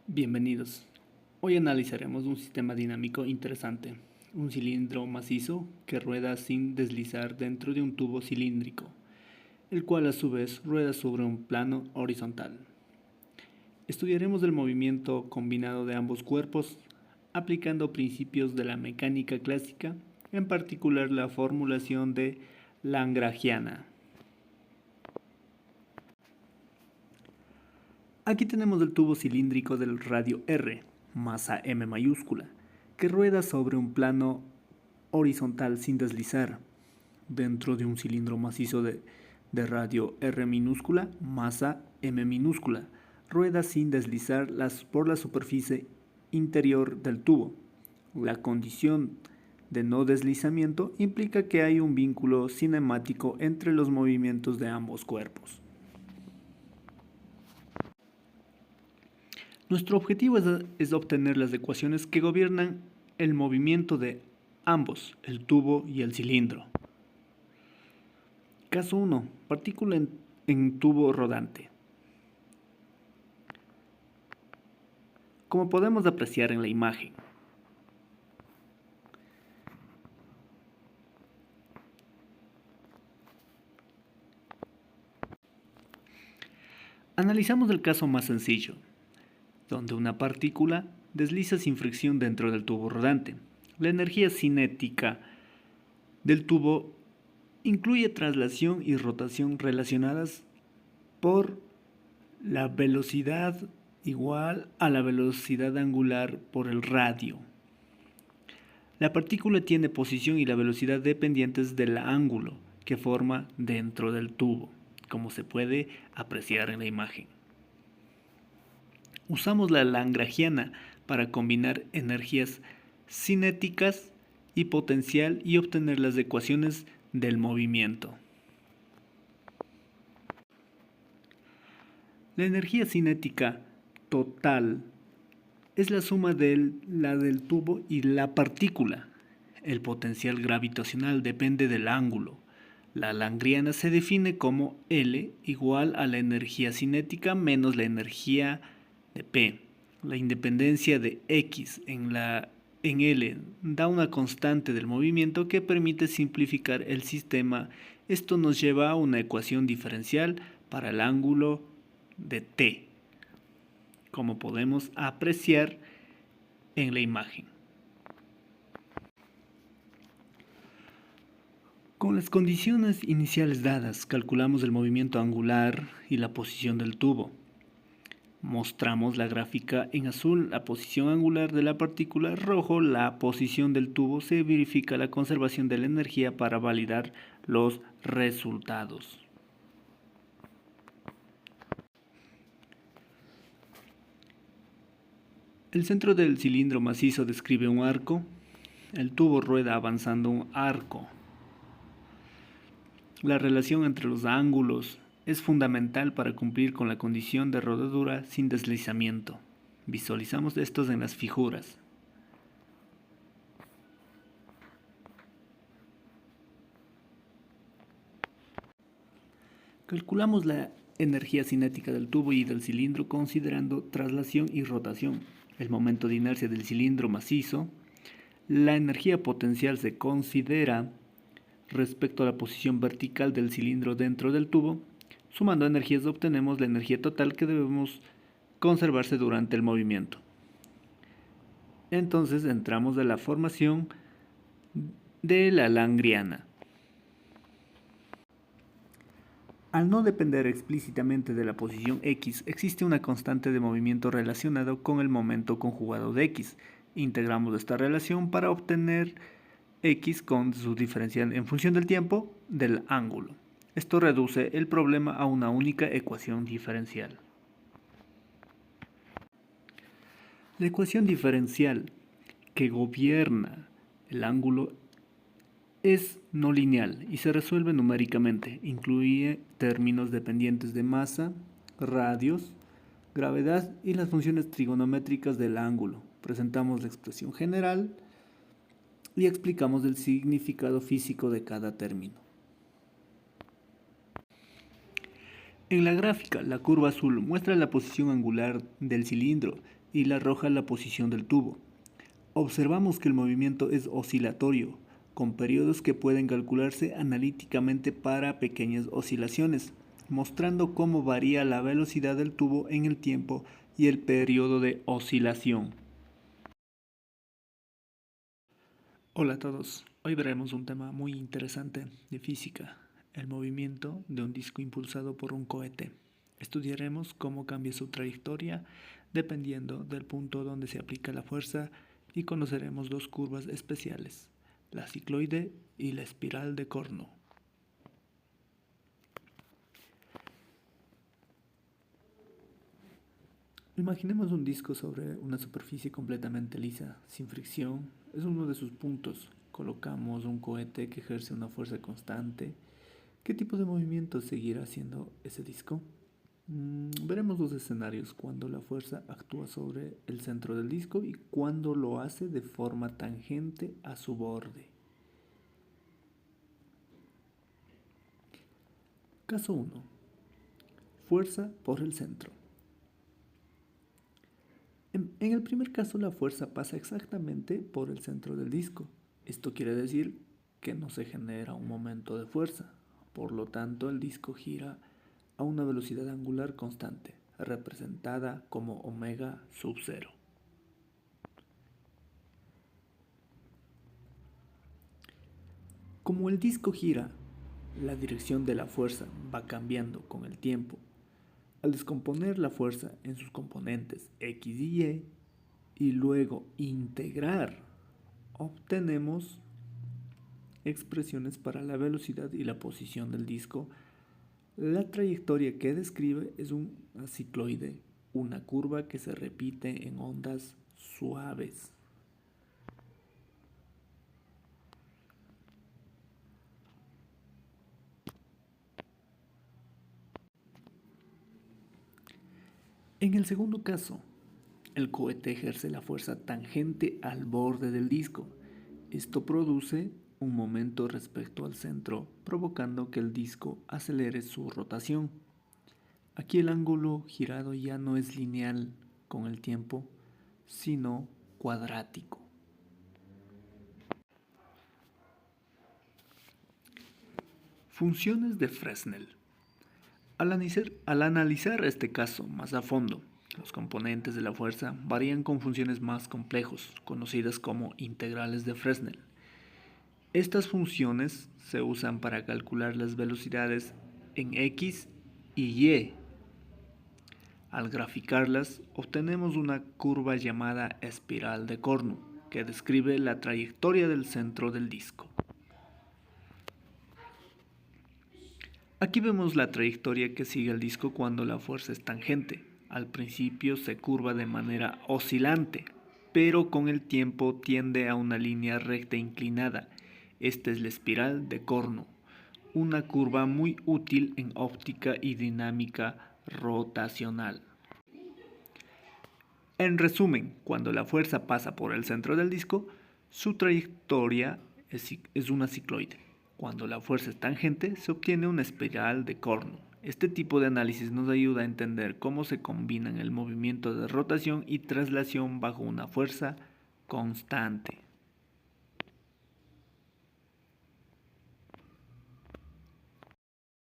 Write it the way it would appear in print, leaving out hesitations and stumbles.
Bienvenidos. Hoy analizaremos un sistema dinámico interesante, un cilindro macizo que rueda sin deslizar dentro de un tubo cilíndrico, el cual a su vez rueda sobre un plano horizontal. Estudiaremos el movimiento combinado de ambos cuerpos, aplicando principios de la mecánica clásica, en particular la formulación de Lagrangiana. Aquí tenemos el tubo cilíndrico del radio R, masa M mayúscula, que rueda sobre un plano horizontal sin deslizar, dentro de un cilindro macizo de radio R minúscula, masa M minúscula, rueda sin deslizar por la superficie interior del tubo. La condición de no deslizamiento implica que hay un vínculo cinemático entre los movimientos de ambos cuerpos. Nuestro objetivo es obtener las ecuaciones que gobiernan el movimiento de ambos, el tubo y el cilindro. Caso 1. Partícula en tubo rodante. Como podemos apreciar en la imagen, analizamos el caso más sencillo, donde una partícula desliza sin fricción dentro del tubo rodante. La energía cinética del tubo incluye traslación y rotación relacionadas por la velocidad igual a la velocidad angular por el radio. La partícula tiene posición y la velocidad dependientes del ángulo que forma dentro del tubo, como se puede apreciar en la imagen. Usamos la Lagrangiana para combinar energías cinéticas y potencial y obtener las ecuaciones del movimiento. La energía cinética total es la suma de la del tubo y la partícula. El potencial gravitacional depende del ángulo. La Lagrangiana se define como L igual a la energía cinética menos la energía de P. La independencia de X en L da una constante del movimiento que permite simplificar el sistema. Esto nos lleva a una ecuación diferencial para el ángulo de T, como podemos apreciar en la imagen. Con las condiciones iniciales dadas, calculamos el movimiento angular y la posición del tubo. Mostramos la gráfica en azul, la posición angular de la partícula, rojo, la posición del tubo. Se verifica la conservación de la energía para validar los resultados. El centro del cilindro macizo describe un arco. El tubo rueda avanzando un arco. La relación entre los ángulos es fundamental para cumplir con la condición de rodadura sin deslizamiento. Visualizamos estos en las figuras. Calculamos la energía cinética del tubo y del cilindro considerando traslación y rotación, el momento de inercia del cilindro macizo. La energía potencial se considera respecto a la posición vertical del cilindro dentro del tubo. Sumando energías obtenemos la energía total que debemos conservarse durante el movimiento. Entonces entramos a la formación de la Lagrangiana. Al no depender explícitamente de la posición X, existe una constante de movimiento relacionado con el momento conjugado de X. Integramos esta relación para obtener X con su diferencial en función del tiempo del ángulo. Esto reduce el problema a una única ecuación diferencial. La ecuación diferencial que gobierna el ángulo es no lineal y se resuelve numéricamente. Incluye términos dependientes de masa, radios, gravedad y las funciones trigonométricas del ángulo. Presentamos la expresión general y explicamos el significado físico de cada término. En la gráfica, la curva azul muestra la posición angular del cilindro y la roja la posición del tubo. Observamos que el movimiento es oscilatorio, con periodos que pueden calcularse analíticamente para pequeñas oscilaciones, mostrando cómo varía la velocidad del tubo en el tiempo y el periodo de oscilación. Hola a todos, hoy veremos un tema muy interesante de física, el movimiento de un disco impulsado por un cohete. Estudiaremos cómo cambia su trayectoria dependiendo del punto donde se aplica la fuerza y conoceremos dos curvas especiales, la cicloide y la espiral de Cornu. Imaginemos un disco sobre una superficie completamente lisa, sin fricción. Es uno de sus puntos. Colocamos un cohete que ejerce una fuerza constante. ¿Qué tipo de movimiento seguirá haciendo ese disco? Veremos los escenarios cuando la fuerza actúa sobre el centro del disco y cuando lo hace de forma tangente a su borde. Caso 1. Fuerza por el centro. En el primer caso, la fuerza pasa exactamente por el centro del disco. Esto quiere decir que no se genera un momento de fuerza. Por lo tanto, el disco gira a una velocidad angular constante, representada como omega sub 0. Como el disco gira, la dirección de la fuerza va cambiando con el tiempo. Al descomponer la fuerza en sus componentes X y Y luego integrar, obtenemos expresiones para la velocidad y la posición del disco. La trayectoria que describe es una cicloide, una curva que se repite en ondas suaves. En el segundo caso, el cohete ejerce la fuerza tangente al borde del disco. Esto produce un momento respecto al centro, provocando que el disco acelere su rotación. Aquí el ángulo girado ya no es lineal con el tiempo, sino cuadrático. Funciones de Fresnel. Al analizar este caso más a fondo, los componentes de la fuerza varían con funciones más complejos, conocidas como integrales de Fresnel. Estas funciones se usan para calcular las velocidades en X y Y. Al graficarlas, obtenemos una curva llamada espiral de Cornu, que describe la trayectoria del centro del disco. Aquí vemos la trayectoria que sigue el disco cuando la fuerza es tangente. Al principio se curva de manera oscilante, pero con el tiempo tiende a una línea recta inclinada. Esta es la espiral de Cornu, una curva muy útil en óptica y dinámica rotacional. En resumen, cuando la fuerza pasa por el centro del disco, su trayectoria es una cicloide. Cuando la fuerza es tangente, se obtiene una espiral de Cornu. Este tipo de análisis nos ayuda a entender cómo se combinan el movimiento de rotación y traslación bajo una fuerza constante.